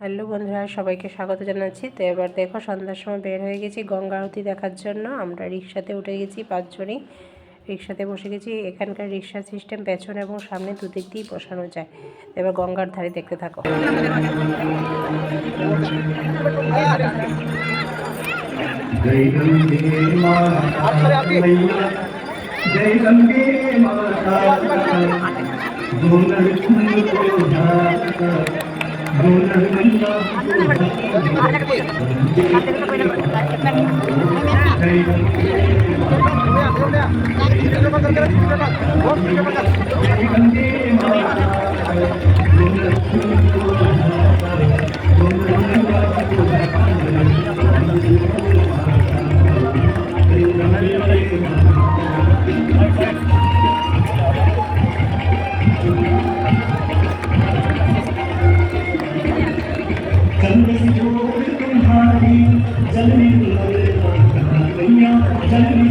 Hello বন্ধুরা, সবাইকে স্বাগত জানাচ্ছি। তো এবার দেখো, সন্ধ্যার সময় বের হয়ে গেছি গঙ্গা আরতি দেখার জন্য। আমরা রিক্সাতে উঠে গেছি, 5 জনই রিক্সাতে বসে গেছি। এখানকার রিক্সা সিস্টেম পেছনে এবং সামনে দুদিক দিয়েই বসানো যায়। এবার গঙ্গার ধারে দেখতে থাকো। जय गंगे माता गोनर कुंड को धार गोनर गंगा जय गंगे माता गोनर कुंड को धार गोनर गंगा तुम्हारी जलनी भैया जलनी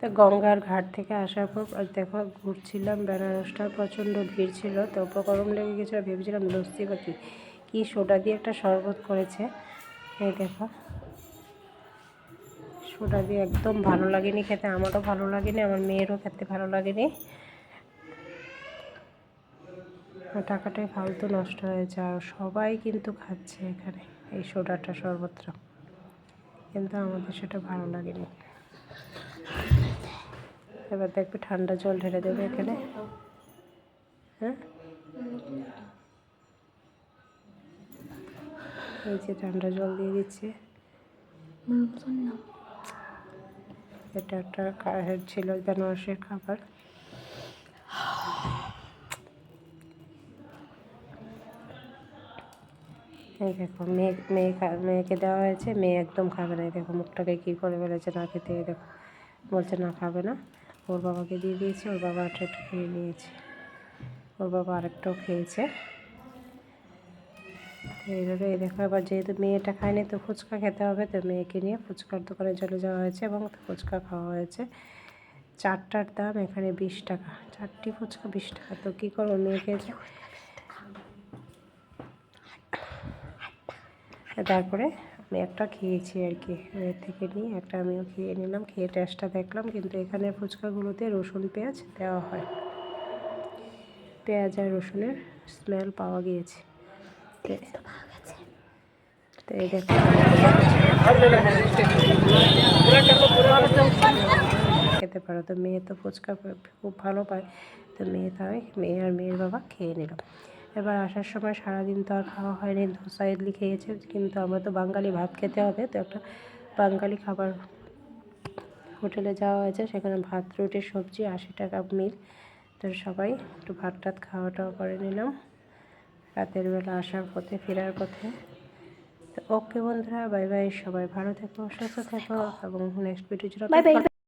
তো গঙ্গার ঘাট থেকে আসার পর দেখো ঘুরছিলাম, বেনারসটা প্রচণ্ড ভিড় ছিল। তো গরম লেগে গেছিলো, ভেবেছিলাম লস্যি বা কি সোডা দিয়ে একটা শরবত করেছে। এই দেখো, সোডা দিয়ে একদম ভালো লাগেনি খেতে, আমারও ভালো লাগেনি, আমার মেয়েরও খেতে ভালো লাগেনি। টাকাটাই ফালতু নষ্ট হয়েছে। আর সবাই কিন্তু খাচ্ছে এখানে এই সোডাটা, শরবতটা, কিন্তু আমাদের সেটা ভালো লাগেনি। এবার দেখবে ঠান্ডা জল ঢেলে দেবে এখানে। হ্যাঁ, এই যে ঠান্ডা জল দিয়ে দিচ্ছে। এটা একটা ছিল বেনারসের খাবার। এই দেখো, মেয়েকে দেওয়া হয়েছে, মেয়ে একদম খাবে না। এই দেখো মুখটাকে কী করে ফেলেছে না খেতে। এই দেখো, বলছে না খাবে না। ওর বাবাকে দিয়ে দিয়েছে, ওর বাবা একটা খেয়ে নিয়েছে, ওর বাবা আরেকটাও খেয়েছে। এইভাবে এই দেখো, এবার যেহেতু মেয়েটা খায়নি তো ফুচকা খেতে হবে, তো মেয়েকে নিয়ে ফুচকার দোকানে চলে যাওয়া হয়েছে এবং ফুচকা খাওয়া হয়েছে। 4টার দাম এখানে 20 টাকা, 4টি ফুচকা 20 টাকা। তো কী করবো, মেয়েকে তারপরে আমি একটা খেয়েছি আর কি, মেয়ের থেকে নিয়ে একটা আমিও খেয়ে নিলাম। খেয়ে টেস্টটা দেখলাম, কিন্তু এখানে ফুচকাগুলোতে রসুন পেঁয়াজ দেওয়া হয়, পেঁয়াজ আর রসুনের স্মেল পাওয়া গিয়েছে। তো এই দেখো, খেতে পারো। তো মেয়ে তো ফুচকা খুব ভালো পায়, তো মেয়ে আর মেয়ের বাবা খেয়ে নিল। এবার আসার সময় সারাদিন তো আর খাওয়া হয়নি, ধোসা ইডলি খেয়েছে, কিন্তু আমরা তো বাঙালি, ভাত খেতে হবে। তো একটা বাঙালি খাবার হোটেলে যাওয়া হয়েছে, সেখানে ভাত রুটি সবজি 80 টাকা মিল। তো সবাই একটু ভাত টাত খাওয়াটাও করে নিলাম রাতের বেলা আসার পথে, ফেরার পথে। তো ওকে বন্ধুরা, বাই বাই, সবাই ভালো থেকো, সুস্থ থেকো এবং নেক্সট ভিডিও জন্য